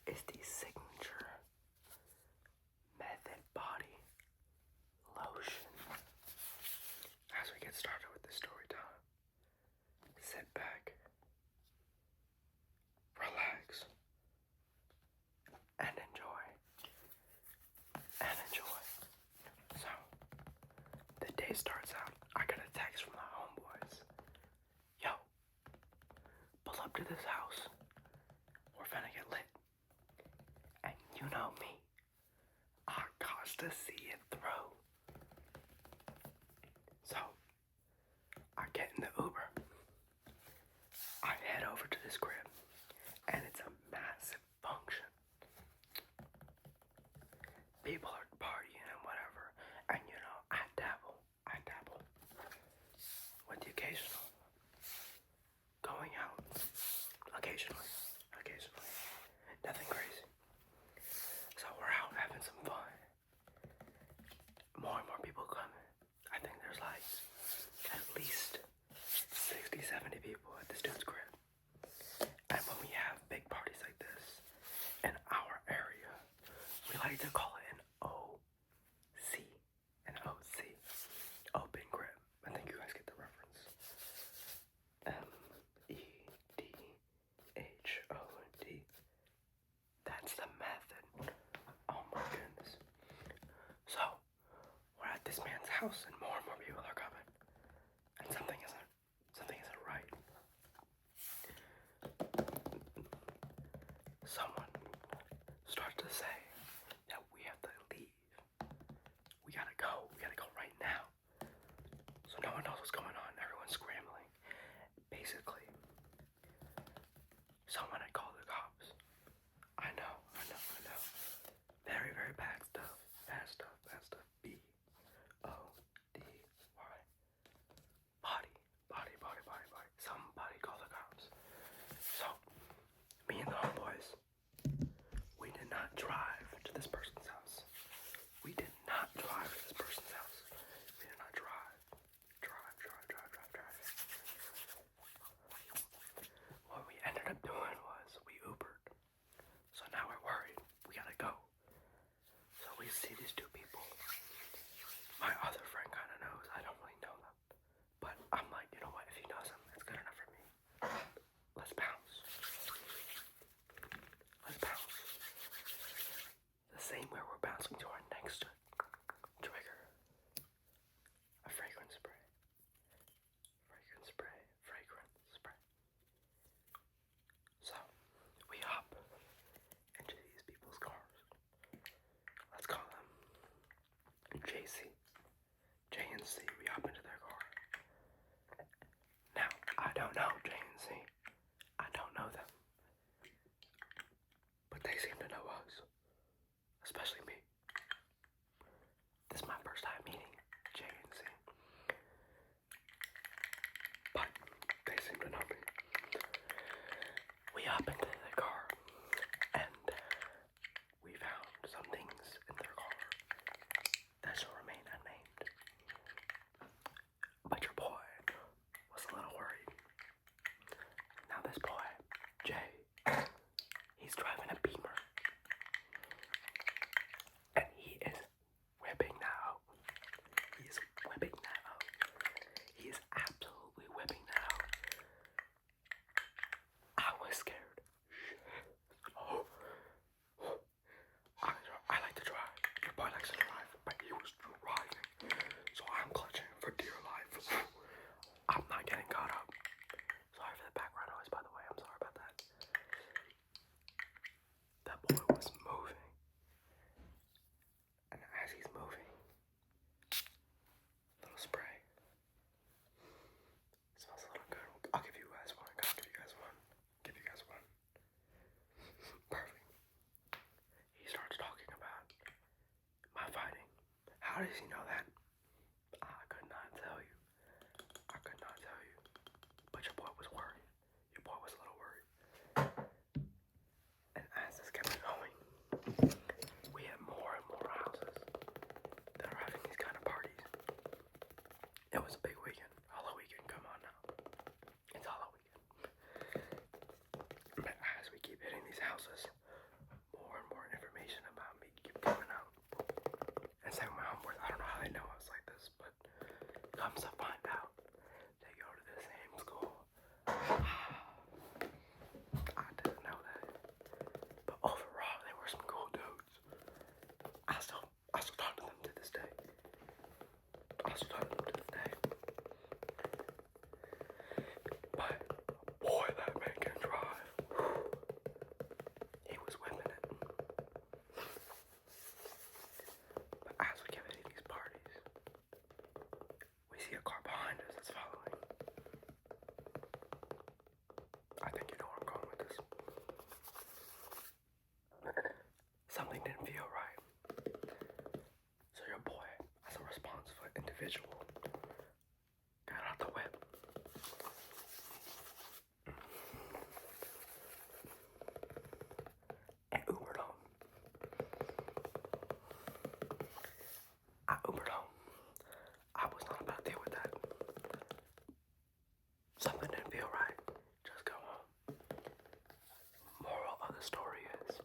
is the signature Method Body Lotion. As we get started with the story time, sit back, relax, and enjoy. So, the day starts out. I get a text from my homeboys. Yo, pull up to this house. We're finna get lit. And you know me, I got to see it through. So, I get in the Uber. I head over to this crib, and it's a massive function. People are partying and whatever, and you know, I dabble with the occasional going out, occasionally, nothing crazy. So we're out having some fun. More and more people coming. I think there's like at least 60, 70 people at this dude's crib. And when we have big parties like this in our area, we like to call it an OC. An OC. Open crib. I think you guys get the reference. MEDHOD. That's the method. Oh my goodness. So, we're at this man's house and more people are coming. And something isn't right. Someone starts to say that we have to leave. We gotta go right now. So no one knows what's going on. Everyone's scrambling. Basically, someone had called the cops. I know. Very, very bad stuff. Bad stuff. BODY. Body. Somebody called the cops. So, me and the homeboys, we did not drive to this person's house. We did not drive. What we ended up doing was we Ubered. So now we're worried. We gotta go. So we see these two people. My other friend kind of knows. I don't really know them. But I'm like, you know what? If he knows them, it's good enough for me. Let's bounce. The same way we're bouncing to our next trigger. A fragrance spray. So, we hop into these people's cars. Let's call them JC. J and C. We hop into their car. Now, I don't know J and C. I don't know them. But they seem to know us. Especially me. This is my first time meeting J and C. But they seem to know me. We hop into the car and we found some things in their car that shall remain unnamed. But your boy was a little worried. Now this boy, Jay, he's driving a Beamer. And he is whipping that out. He is absolutely whipping that out. I was scared. Oh. I like to drive. Your boy likes to drive, but he was driving. So I'm clutching for dear life. I'm not getting caught up. Sorry for the background noise, by the way. I'm sorry about that. That boy was moving. And as he's moving, little spray. It smells a little good. I'll give you guys one. Perfect. He starts talking about my fighting. How does he know that? I could not tell you. But your boy was worried. Your boy was a little worried. And as this kept going, we had more and more houses that are having these kind of parties. It was a big weekend. Halloween weekend, come on now. It's Halloween weekend. But as we keep hitting these houses, visual. Got out the whip. And Ubered home. I Ubered home. I was not about to deal with that. Something didn't feel right. Just go home. Moral of the story is,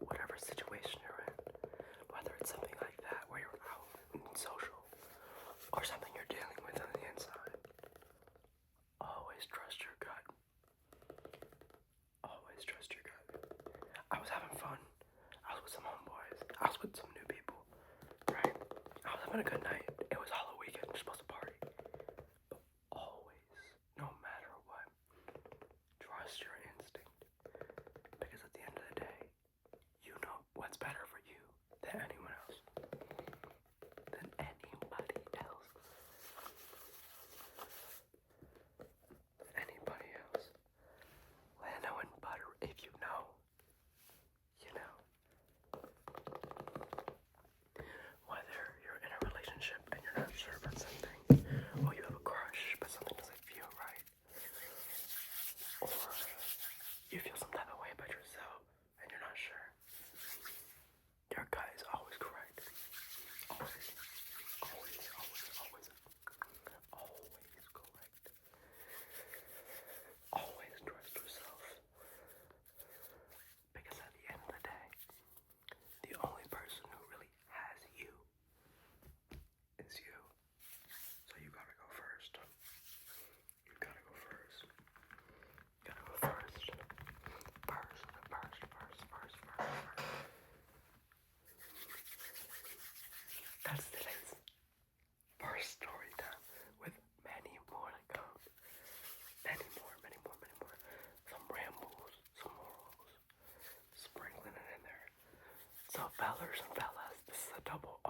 whatever situation you're in, whether it's something like that where you're out and social, or something you're dealing with on the inside, always trust your gut. Always trust your gut. I was having fun. I was with some homeboys. I was with some new people. Right? I was having a good night. It was Halloween weekend. You're supposed to party. But always, no matter what, trust your instinct. Because at the end of the day, you know what's better for you than anyone else. Than anybody else. Anybody else. Lando and butter, if you know, you know. Whether you're in a relationship and you're not sure about something, or you have a crush but something doesn't feel right, or you feel some type of way about yourself and you're not sure, your gut is always correct. Always, always, always, always, always correct. Always trust yourself. Because at the end of the day, the only person who really has you is you. So you gotta go first. You gotta go first. You gotta go first. First. That's today's first story time, with many more to come. Many more. Some rambles, some morals, sprinkling it in there. So fellers and fellas, this is a double